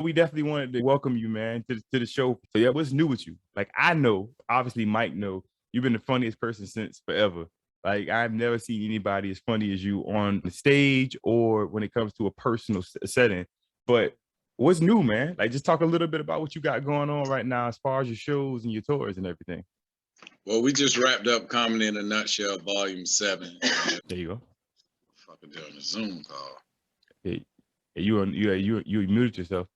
We definitely wanted to welcome you, man, to the show. So yeah, what's new with you? Like I know, obviously Mike know, you've been the funniest person since forever. Like I've never seen anybody as funny as you on the stage or when it comes to a personal setting. But what's new, man? Like just talk a little bit about what you got going on right now as far as your shows and your tours and everything. Well, we just wrapped up Comedy in a Nutshell, Volume 7. There you go. Fucking doing a Zoom call. Hey, you muted yourself.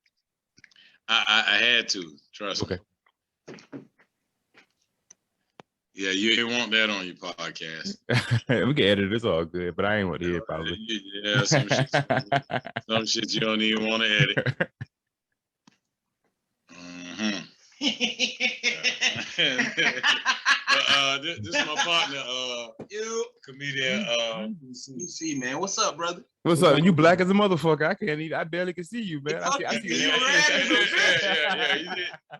I had to, trust me. Yeah, you didn't want that on your podcast. We can edit it, it's all good, but I ain't want to hear it probably. Yeah, some shit you don't even want to edit. This is my partner, comedian. DC, man. What's up, brother? What's up? You black as a motherfucker. I can't even. I barely can see you, man. I see you.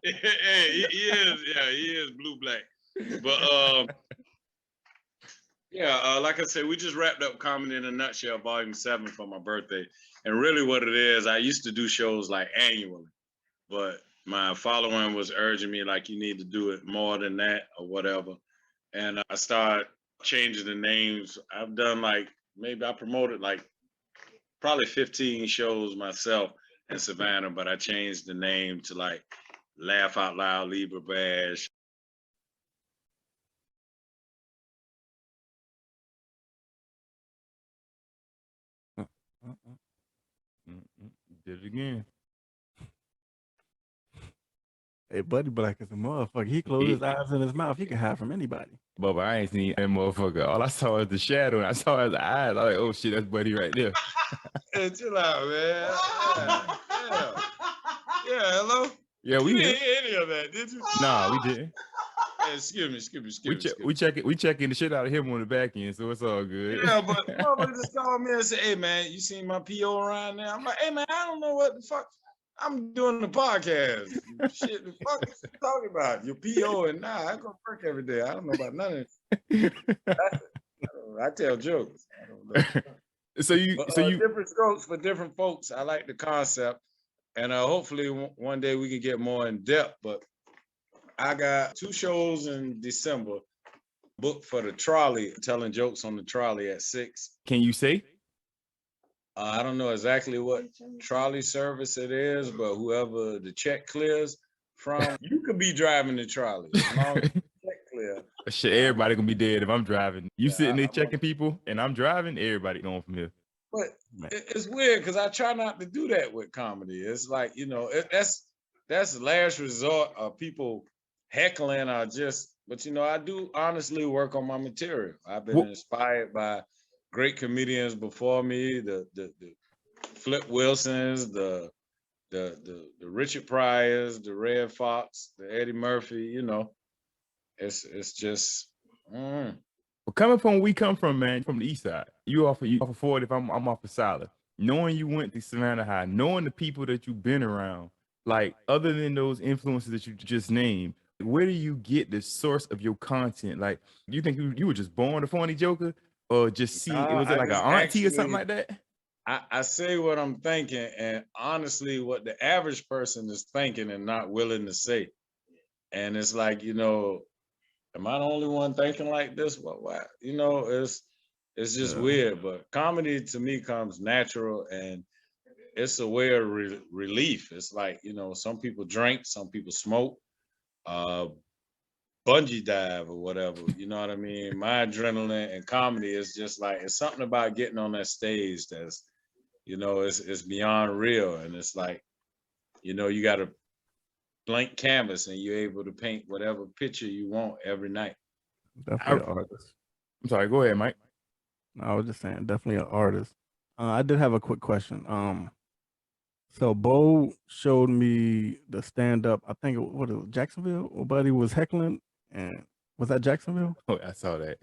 He is blue black. But like I said, we just wrapped up Comedy in a Nutshell, Volume 7 for my birthday. And really, what it is, I used to do shows like annually, but my following was urging me like you need to do it more than that or whatever. And I started changing the names. I've done like, maybe I promoted like probably 15 shows myself in Savannah, but I changed the name to like Laugh Out Loud, Libra Bash. Did it again. Hey, Buddy Black is a motherfucker. He closed his eyes and his mouth. He can hide from anybody. But I ain't seen that motherfucker. All I saw was the shadow, and I saw his eyes. I was like, oh shit, that's Buddy right there. Hey, chill out, man. Yeah, hello? Yeah, we didn't hear any of that, did you? Nah, we didn't. Hey, excuse me. We checking the shit out of him on the back end, so it's all good. Yeah, but motherfucker just called me and said, hey man, you seen my PO around there? I'm like, hey man, I don't know what the fuck. I'm doing the podcast. Shit, the fuck is you talking about? Your PO and I go to work every day. I don't know about none of it. I tell jokes. I don't know. So you different strokes for different folks. I like the concept, and hopefully one day we can get more in depth. But I got 2 shows in December booked for the trolley, telling jokes on the trolley at 6. Can you say? I don't know exactly what trolley service it is, but whoever the check clears from, you could be driving the trolley as long as the check clear. Shit, everybody gonna be dead if I'm driving. You sitting there checking people, and I'm driving. Everybody going from here. But it's weird because I try not to do that with comedy. It's like, you know, that's the last resort of people heckling or just. But you know, I do honestly work on my material. I've been inspired by great comedians before me, the Flip Wilsons, the Richard Pryors, the Red Fox, the Eddie Murphy. You know, it's just. Well, coming from where we come from, man, from the east side, you off of 40. If I'm off of Solid, knowing you went to Savannah High, knowing the people that you've been around, like other than those influences that you just named, where do you get the source of your content? Like, do you think you were just born a funny joker? Or just see, was it like an auntie or something like that? I say what I'm thinking, and honestly, what the average person is thinking and not willing to say. And it's like, you know, am I the only one thinking like this? What? You know, it's just weird. But comedy to me comes natural, and it's a way of relief. It's like, you know, some people drink, some people smoke. Bungee dive or whatever, you know what I mean? My adrenaline and comedy is just like, it's something about getting on that stage that's, you know, it's beyond real. And it's like, you know, you got a blank canvas and you're able to paint whatever picture you want every night. Definitely an artist. I'm sorry, go ahead, Mike. No, I was just saying, definitely an artist. I did have a quick question. So Bo showed me the stand-up, I think it was Jacksonville, or Buddy was heckling. And was that Jacksonville? Oh, I saw that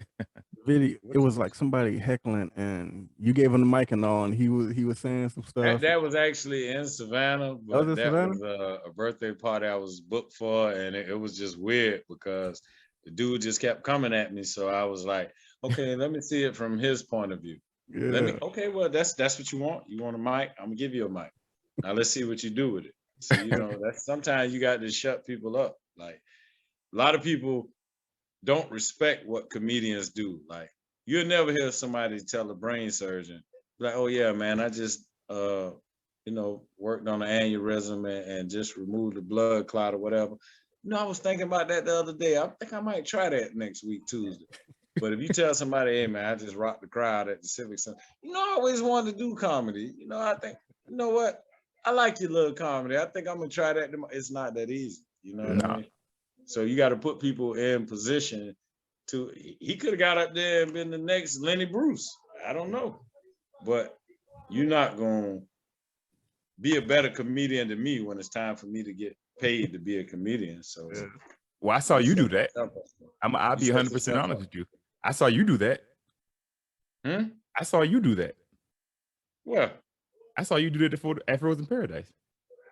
video. It was like somebody heckling, and you gave him the mic and all, and he was saying some stuff. That was actually in Savannah, but that was a birthday party I was booked for, and it was just weird because the dude just kept coming at me. So I was like, okay, let me see it from his point of view. Yeah. Okay, well that's what you want. You want a mic? I'm gonna give you a mic. Now let's see what you do with it. So, you know, that's sometimes you got to shut people up. Like a lot of people don't respect what comedians do. Like you'll never hear somebody tell a brain surgeon, like, oh yeah, man, I just you know, worked on an aneurysm and just removed the blood clot or whatever. You know, I was thinking about that the other day. I think I might try that next week, Tuesday. But if you tell somebody, hey man, I just rocked the crowd at the Civic Center, you know, I always wanted to do comedy. You know, I think, you know what? I like your little comedy. I think I'm gonna try that. It's not that easy. You know what I mean? So you got to put people in position to. He could have got up there and been the next Lenny Bruce. I don't know, but you're not gonna be a better comedian than me when it's time for me to get paid to be a comedian. So, well, I saw you do that. I'll be 100% honest with you. I saw you do that. I saw you do that. Well, I saw you do that at Frozen Paradise.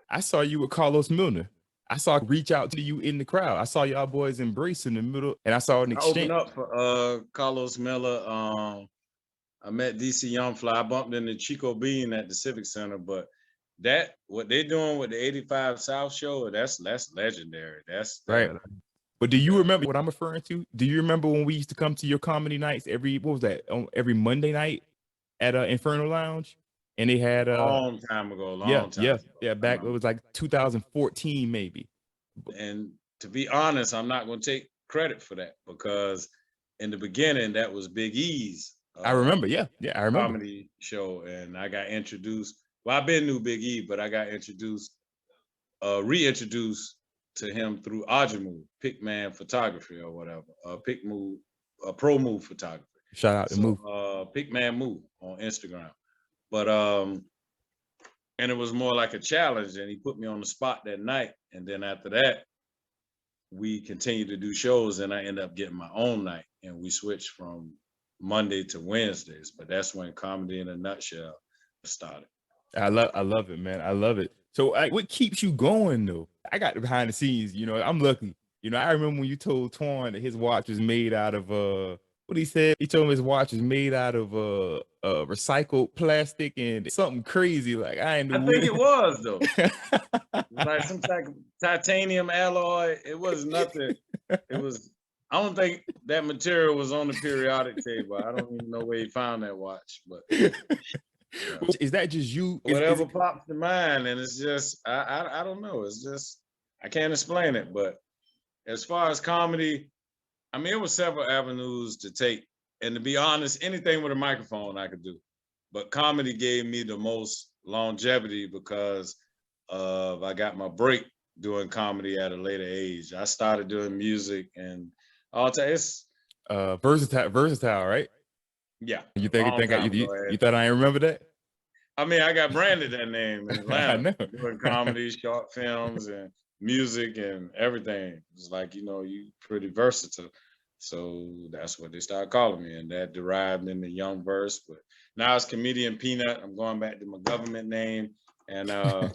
I saw you with Carlos Milner. I saw reach out to you in the crowd. I saw y'all boys embrace in the middle, and I saw an exchange. I opened up for Carlos Miller. I met DC Youngfly. I bumped into Chico Bean at the Civic Center, but that what they're doing with the 85 South show, that's legendary. That's right. But do you remember what I'm referring to? Do you remember when we used to come to your comedy nights every every Monday night at Inferno Lounge? And they had long time ago, long time ago. Back it was like 2014 maybe. And to be honest, I'm not going to take credit for that because in the beginning that was Big E's. I remember, I remember comedy show, and I got introduced. Well, I've been knew Big E, but I got reintroduced to him through Ajamu, Pickman Photography or whatever, Pro Move Photography. Shout out to Move. Pickman Move on Instagram. But and it was more like a challenge, and he put me on the spot that night. And then after that, we continued to do shows, and I ended up getting my own night, and we switched from Monday to Wednesdays. But that's when Comedy in a Nutshell started. I love it, man. I love it. So what keeps you going though? I got the behind the scenes, you know, I'm lucky. You know, I remember when you told Twan that his watch was made out of what he said. He told me his watch is made out of recycled plastic and something crazy. Like I think it was though. Like some type of titanium alloy. It was nothing. It was. I don't think that material was on the periodic table. I don't even know where he found that watch. But is that just you? Whatever pops to mind, and it's just I don't know. It's just I can't explain it. But as far as comedy, I mean, it was several avenues to take. And to be honest, anything with a microphone I could do. But comedy gave me the most longevity because I got my break doing comedy at a later age. I started doing music and all that. It's versatile, right? Yeah. You thought I didn't remember that? I mean, I got branded that name in Atlanta. Doing comedy, short films, and music and everything. It's like, you know, you pretty versatile. So that's what they started calling me, and that derived in the Young Verse. But now it's Comedian Peanut. I'm going back to my government name, and I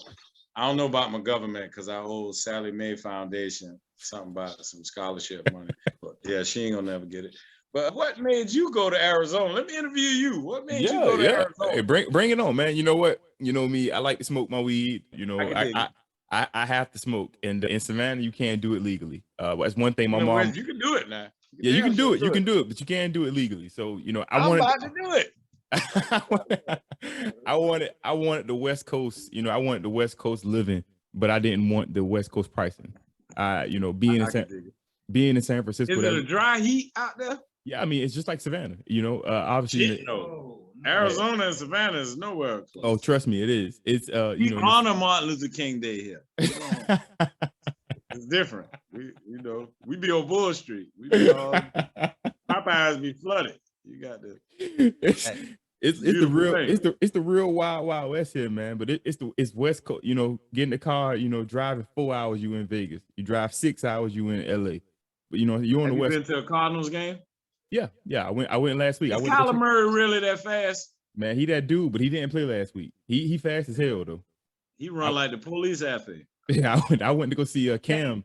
don't know about my government because I owe Sally Mae Foundation something about some scholarship money. But yeah, she ain't gonna never get it. But what made you go to Arizona? Let me interview you. What made you go to Arizona? Hey, bring it on, man. You know what? You know me. I like to smoke my weed. You know, I have to smoke, and in Savannah you can't do it legally. That's one thing my mom. You can do it now. You can do it. You can do it, but you can't do it legally. So you know, I'm about to do it. I wanted the West Coast. You know, I wanted the West Coast living, but I didn't want the West Coast pricing. You know, being in San Francisco. Is it a dry heat out there? Yeah, I mean, it's just like Savannah. You know, obviously. Arizona and Savannah is nowhere close. Oh, trust me, it is. It's we honor Martin Luther King Day here. It's different. We be on Bull Street. We be all Popeyes be flooded. You got to. It's the real wild west here, man. But it's West Coast. You know, get in the car. You know, driving 4 hours, you in Vegas. You drive 6 hours, you in LA. But you know, you on the West. Have you been to a Cardinals game? Yeah. I went last week. Is Kyler Murray really that fast? Man, he that dude, but he didn't play last week. He fast as hell though. He run like the police athlete. Yeah, I went to go see Cam.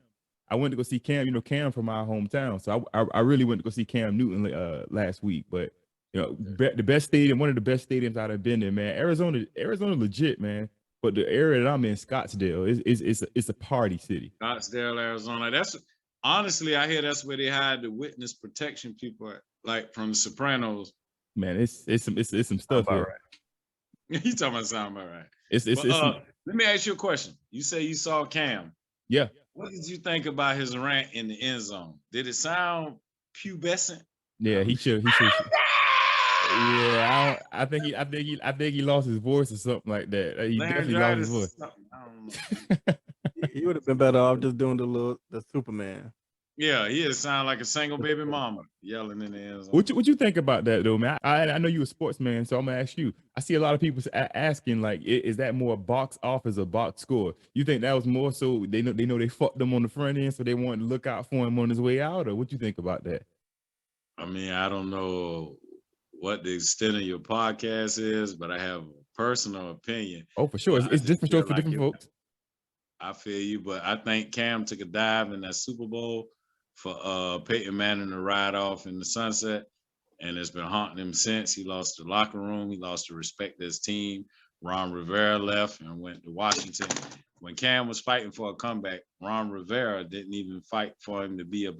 I went to go see Cam. You know, Cam from my hometown. So I really went to go see Cam Newton last week. But you know, the best stadium, one of the best stadiums I've been in, man. Arizona legit, man. but the area that I'm in, Scottsdale, it's a party city. Scottsdale, Arizona. That's honestly, I hear that's where they hide the witness protection people at, like from The Sopranos. Man, it's some stuff about here. You talking about sound about right? It's Let me ask you a question. You say you saw Cam. yeah. What did you think about his rant in the end zone? Did it sound pubescent? Yeah, he should. Yeah, I think he lost his voice or something like that. He definitely lost his voice. I don't know. He would have been better off just doing the Superman. Yeah, he just sound like a single baby mama yelling in the end zone. What you think about that though, man? I know you a sportsman, so I'm gonna ask you. I see a lot of people asking like, is that more box office or box score? You think that was more so they know they fucked them on the front end, so they wanted to look out for him on his way out, or what you think about that? I mean, I don't know what the extent of your podcast is, but I have a personal opinion. Oh, for sure, it's different for different folks. I feel you, but I think Cam took a dive in that Super Bowl for Peyton Manning to ride off in the sunset, and it's been haunting him since. He lost the locker room, he lost the respect of his team. Ron Rivera left and went to Washington. When Cam was fighting for a comeback, Ron Rivera didn't even fight for him to be a.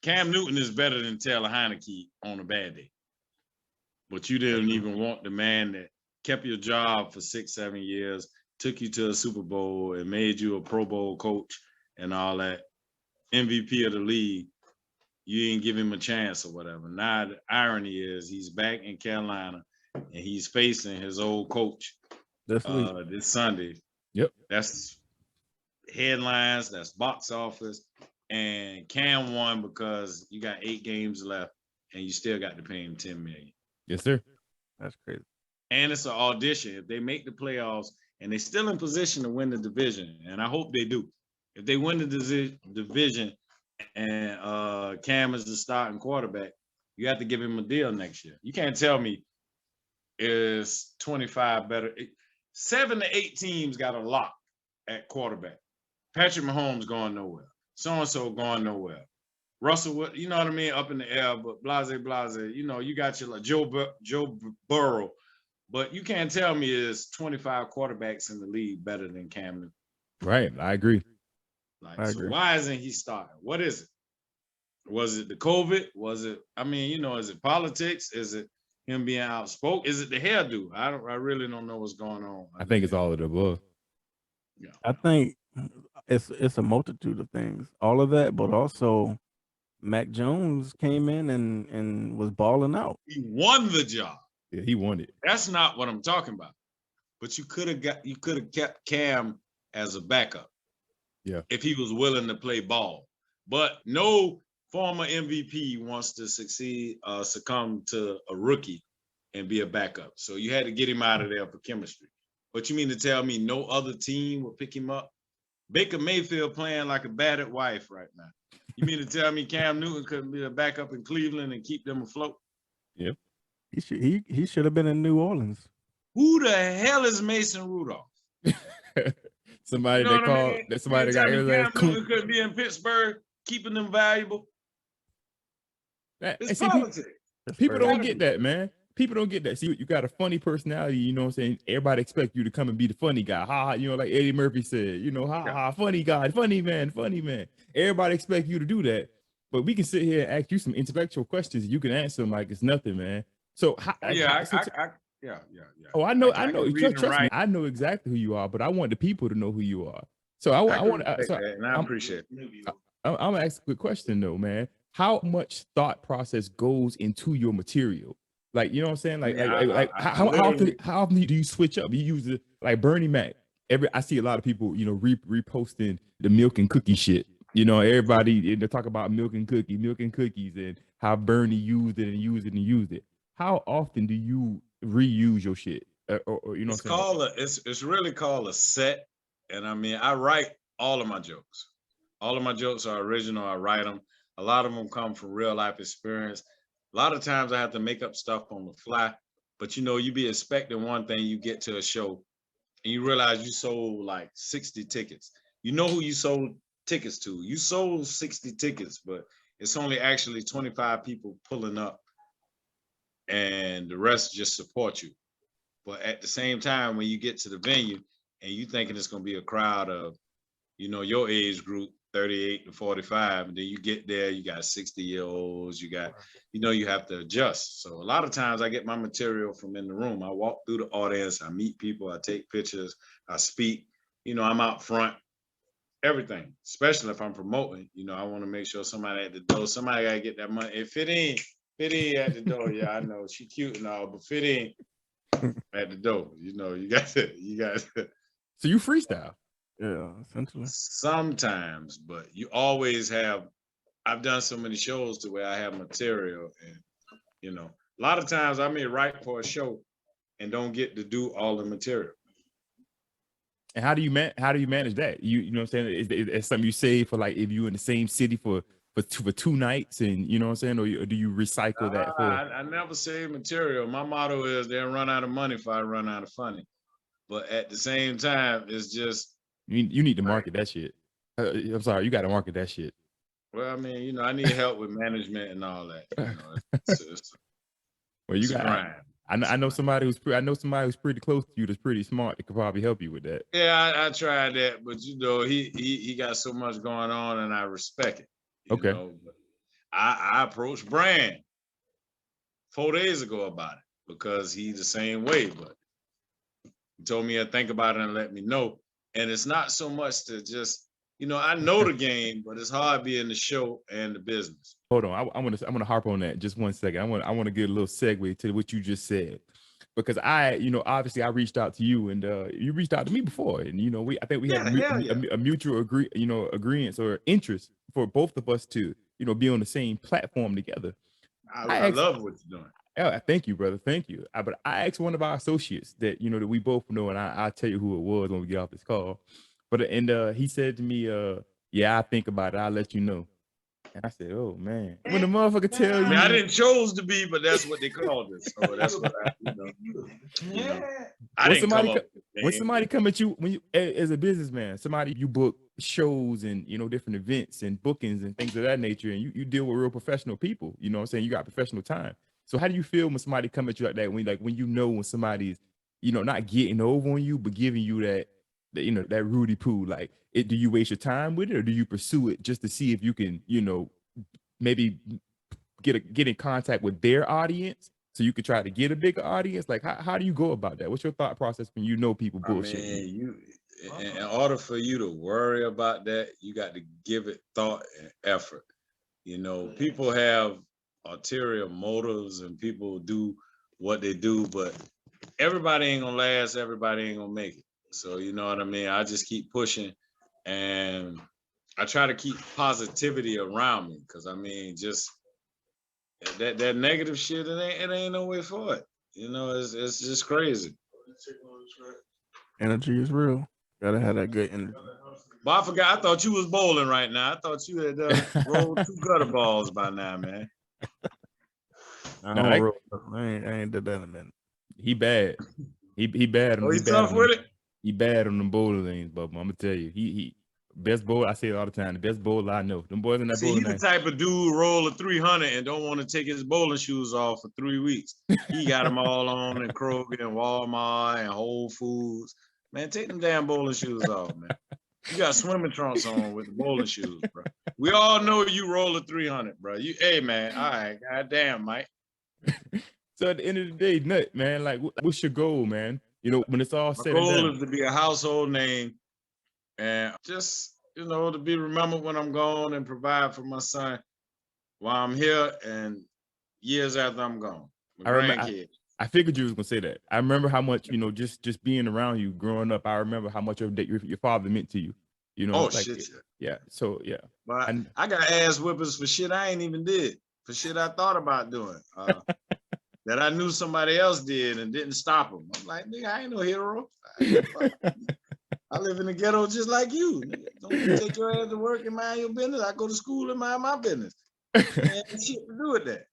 Cam Newton is better than Taylor Heineke on a bad day, but you didn't even want the man that kept your job for 6-7 years, took you to a Super Bowl, and made you a Pro Bowl coach and all that, MVP of the league. You didn't give him a chance or whatever. Now the irony is he's back in Carolina and he's facing his old coach this Sunday. Yep. That's headlines, that's box office. And Cam won because you got 8 games left and you still got to pay him $10 million. Yes, sir. That's crazy. And it's an audition. If they make the playoffs and they're still in position to win the division, and I hope they do. If they win the division and Cam is the starting quarterback, you have to give him a deal next year. You can't tell me it's 25 better. 7 to 8 teams got a lock at quarterback. Patrick Mahomes going nowhere. So-and-so going nowhere. Russell, you know what I mean, up in the air, but blase. You know, you got your like Joe Burrow, but you can't tell me it's 25 quarterbacks in the league better than Cam Newton. Right, I agree. So why isn't he starting? What is it? Was it the COVID? Was it? I mean, you know, is it politics? Is it him being outspoken? Is it the hairdo? I really don't know what's going on. I think it's all of the above. Yeah, I think it's a multitude of things, all of that, but also Mac Jones came in and was balling out. He won the job. Yeah, he won it. That's not what I'm talking about. But you could have kept Cam as a backup. Yeah. If he was willing to play ball. But no former MVP wants to succumb to a rookie and be a backup. So you had to get him out of there for chemistry. But you mean to tell me no other team will pick him up? Baker Mayfield playing like a battered wife right now. You mean to tell me Cam Newton couldn't be a backup in Cleveland and keep them afloat? Yep. He should have been in New Orleans. Who the hell is Mason Rudolph? Somebody they call that somebody got Cam Newton could be in Pittsburgh, keeping them valuable. It's politics. People don't get that, man. People don't get that. See, you got a funny personality, you know what I'm saying? Everybody expect you to come and be the funny guy. Ha, you know, like Eddie Murphy said, you know, ha, funny guy, funny man. Everybody expect you to do that. But we can sit here and ask you some intellectual questions. You can answer them like it's nothing, man. So yeah. Oh, I know. Trust me, I know exactly who you are, but I want the people to know who you are. So I want to. And I appreciate it. I'm gonna ask a quick question though, man. How much thought process goes into your material? Like, you know what I'm saying? Like, how often do you switch up? You use it like Bernie Mac. I see a lot of people, you know, reposting the milk and cookie shit. You know, everybody they talk about milk and cookies, and how Bernie used it. How often do you reuse your shit? Or you know, it's really called a set. And I mean, I write all of my jokes. All of my jokes are original. I write them. A lot of them come from real life experience. A lot of times I have to make up stuff on the fly, but you know, you be expecting one thing, you get to a show and you realize you sold like 60 tickets. You know who you sold tickets to. You sold 60 tickets, but it's only actually 25 people pulling up and the rest just support you. But at the same time, when you get to the venue and you thinking it's gonna be a crowd of, you know, your age group, 38 to 45, and then you get there, you got 60-year-olds, you got, you know, you have to adjust. So a lot of times I get my material from in the room. I walk through the audience, I meet people, I take pictures, I speak, you know, I'm out front, everything, especially if I'm promoting, you know, I want to make sure somebody at the door, somebody got to get that money. If it ain't at the door, yeah, I know she cute and all, but fit ain't at the door, you know, you got to. So you freestyle? Yeah, essentially. Sometimes, but you always have. I've done so many shows to where I have material, and you know, a lot of times I may write for a show and don't get to do all the material. And how do you manage that? You know what I'm saying? Is something you save for, like, if you in the same city for 2 nights, and you know what I'm saying, or do you recycle that for? I never save material. My motto is they'll run out of money if I run out of funny. But at the same time, it's just You need to market that shit. I'm sorry, you got to market that shit. Well, I mean, you know, I need help with management and all that. You know, it's well, you got. grind. I know somebody who's pretty close to you that's pretty smart that could probably help you with that. Yeah, I tried that, but you know, he got so much going on, and I respect it. You know? But I approached Brand 4 days ago about it because he's the same way, but he told me to think about it and let me know. And it's not so much to just, you know, I know the game, but it's hard being the show and the business. Hold on, I'm gonna harp on that just 1 second. I want to get a little segue to what you just said, because you know, obviously I reached out to you, and you reached out to me before, and you know, I think we had a mutual agreement or interest for both of us to, you know, be on the same platform together. I love what you're doing. Yeah, thank you, brother. Thank you. But I asked one of our associates that, you know, that we both know, and I'll tell you who it was when we get off this call. But he said to me, yeah, I think about it. I'll let you know. And I said, oh man, when the motherfucker tell you, I mean, I didn't choose to be, but that's what they called it. So that's what when somebody come at you, when you, as a businessman, somebody you book shows and, you know, different events and bookings and things of that nature, and you deal with real professional people, you know what I'm saying? You got professional time. So how do you feel when somebody come at you like that? When you know when somebody's, you know, not getting over on you, but giving you that you know, that Rudy Poo, like, do you waste your time with it, or do you pursue it just to see if you can, you know, maybe get in contact with their audience so you could try to get a bigger audience? Like, how do you go about that? What's your thought process when you know people bullshit? I mean, in order for you to worry about that, you got to give it thought and effort. You know, people have ulterior motives and people do what they do, but everybody ain't gonna last, everybody ain't gonna make it. So you know what I mean? I just keep pushing, and I try to keep positivity around me, because I mean, just that negative shit, it ain't no way for it. You know, it's just crazy. Energy is real. Gotta have that good energy. But I forgot. I thought you was bowling right now. I thought you had rolled 2 gutter balls by now, man. I ain't did that in a minute. He bad. He bad. Oh, he's tough with it. He bad on them bowling lanes, but I'm gonna tell you, he best bowler. I say it all the time. The best bowler I know. Them boys in that bowling lane. He's the type of dude roll a 300 and don't want to take his bowling shoes off for 3 weeks. He got them all on in Kroger and Walmart and Whole Foods. Man, take them damn bowling shoes off, man. You got swimming trunks on with the bowling shoes, bro. We all know you roll a 300, bro. Hey, man. All right, goddamn, Mike. So at the end of the day, Nut, man, like, what's your goal, man? You know, when it's all said and done. My goal is to be a household name and just, you know, to be remembered when I'm gone and provide for my son while I'm here and years after I'm gone. I figured you was gonna say that. I remember how much, you know, just being around you growing up. I remember how much of your father meant to you. You know, like, shit. Yeah. So yeah. But I got ass whippers for shit I ain't even did, for shit I thought about doing. That I knew somebody else did and didn't stop them. I'm like, nigga, I ain't no hero. I live in the ghetto just like you. Don't you take your ass to work and mind your business. I go to school and mind my business. Man, shit to do with that.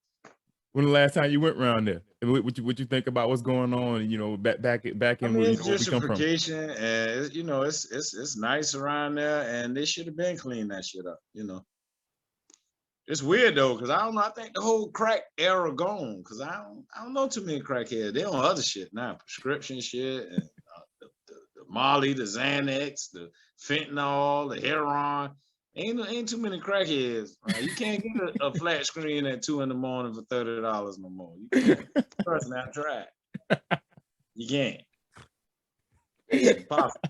When the last time you went around there? What you think about what's going on? You know, back in where you come from. Gentrification, and you know, it's nice around there, and they should have been cleaning that shit up. You know. It's weird though, because I don't know. I think the whole crack era gone. Because I don't know too many crackheads. They on other shit now, prescription shit, and the Molly, the Xanax, the fentanyl, the heroin. Ain't too many crackheads. You can't get a flat screen at 2 a.m. for $30 no more. You can't. Trust me, I tried. You can't. It's impossible.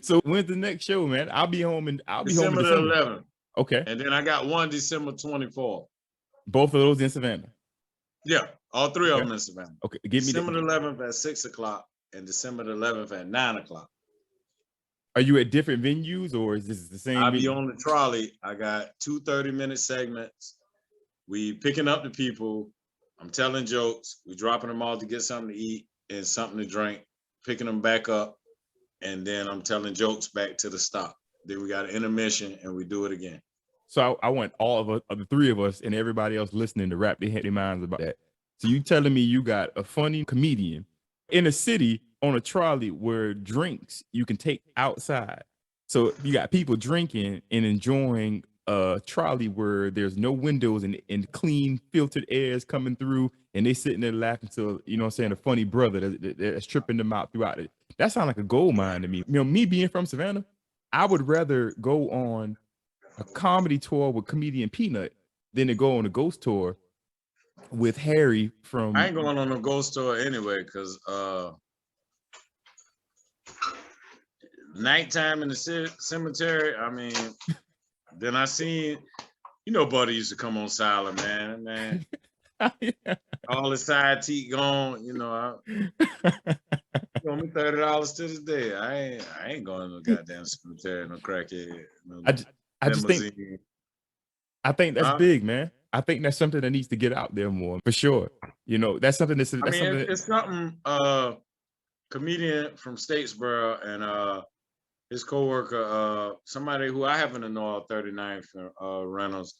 So when's the next show, man? I'll be home in December the 11th. Okay. And then I got one December 24th. Both of those in Savannah. Yeah, all three of them in Savannah. Okay, give me December the 11th at 6 o'clock and December the 11th at 9 o'clock. Are you at different venues or is this the same? I'll be on the trolley. I got 2 30-minute segments. We picking up the people. I'm telling jokes. We dropping them all to get something to eat and something to drink, picking them back up. And then I'm telling jokes back to the stop. Then we got an intermission and we do it again. So I want all of us, of the three of us and everybody else listening to wrap their minds about that. So you telling me you got a funny comedian in a city on a trolley where drinks you can take outside. So you got people drinking and enjoying a trolley where there's no windows and clean filtered air is coming through and they sitting there laughing to, you know what I'm saying, a funny brother that's tripping them out throughout it. That sounds like a gold mine to me. You know, me being from Savannah, I would rather go on a comedy tour with comedian Peanut than to go on a ghost tour with Harry from. I ain't going on a ghost tour anyway, because nighttime in the cemetery, I mean, then I seen, you know, Buddy used to come on Silent, man. Yeah. All his side teeth gone, you know. He owe me $30 to this day. I ain't going to no goddamn cemetery, no crackhead. No I just think that's big, man. I think that's something that needs to get out there more, for sure. You know, that's something that's. It's something. Comedian from Statesboro and his coworker, somebody who I happen to know, 39th Reynolds.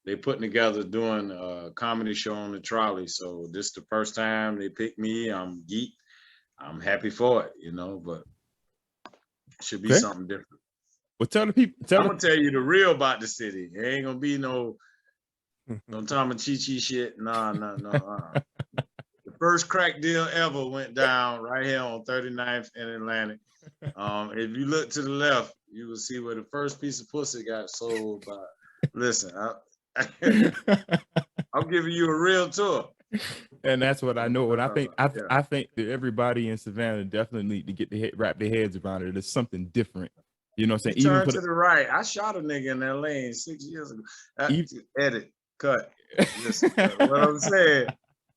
They putting together doing a comedy show on the trolley. So this is the first time they picked me. I'm geek. I'm happy for it, you know, but it should be something different. Well, tell the people. I'm gonna tell you the real about the city. It ain't gonna be no Tom and Chi shit. No. The first crack deal ever went down right here on 39th and Atlantic. If you look to the left, you will see where the first piece of pussy got sold by. Listen, I'm giving you a real tour. And that's what I know. And I think that everybody in Savannah definitely need to get wrap their heads around it. It's something different. You know what I'm saying? Turn to the right. I shot a nigga in that lane 6 years ago. Edit, cut. Listen, what I'm saying,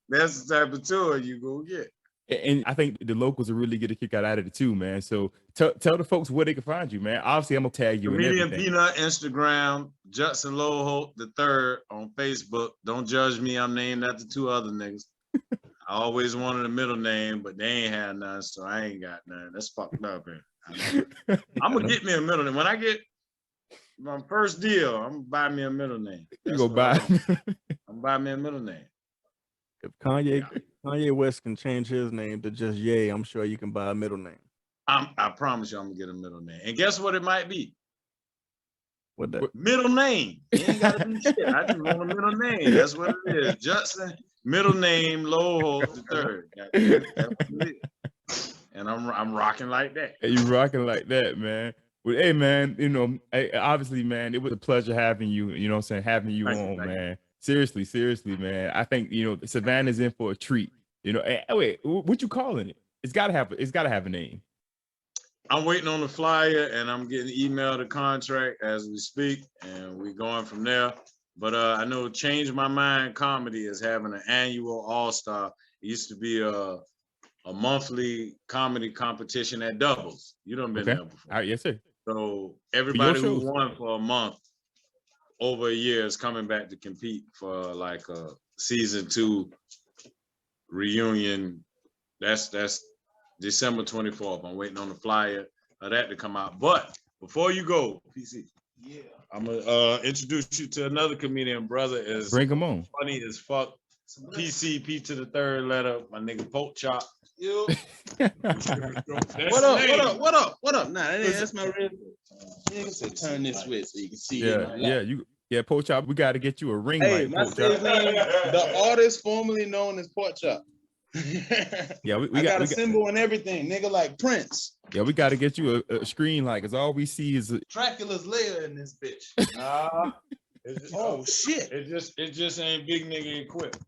that's the type of tour you go get. And I think the locals will really get a kick out of it too, man. So tell the folks where they can find you, man. Obviously, I'm gonna tag you. Comedian Peanut, Instagram, Judson Loholt III on Facebook. Don't judge me. I'm named after 2 other niggas. I always wanted a middle name, but they ain't had none, so I ain't got none. That's fucked up, man. I'm gonna get me a middle name. When I get my first deal, I'm gonna buy me a middle name. You go buy. I'm buy me a middle name. If Kanye West can change his name to just Ye, I'm sure you can buy a middle name. I promise you, I'm gonna get a middle name. And guess what it might be? What that? Middle name. It ain't gotta be shit. I just want a middle name. That's what it is. Judson, middle name, Loholt III. And I'm rocking like that. You rocking like that, man. Well, hey, man, you know, obviously, man, it was a pleasure having you, you know what I'm saying, having you on, man. Seriously, man. I think, you know, Savannah's in for a treat. You know, hey, wait, what you calling it? It's gotta have a name. I'm waiting on the flyer and I'm getting emailed a contract as we speak, and we're going from there. But I know Change My Mind Comedy is having an annual all-star. It used to be a monthly comedy competition at Doubles. You done been there before. All right, yes, sir. So everybody who won for a month over a year is coming back to compete for like a season 2 reunion. That's December 24th. I'm waiting on the flyer of that to come out. But before you go, PC, I'm gonna introduce you to another comedian brother. Bring him on. Funny as fuck. PC, P to the third letter, my nigga Poke Chop. Yo. That's What up? Nah, that's my real. Nigga said turn this way so you can see. Pork Chop. We got to get you a ring Hey, light. my stage name, the artist formerly known as Pork Chop. Yeah, we got a symbol and everything, nigga, like Prince. Yeah, we got to get you a screen light because all we see is Dracula's lair in this bitch. Nah. Oh shit! It just ain't big nigga equipped.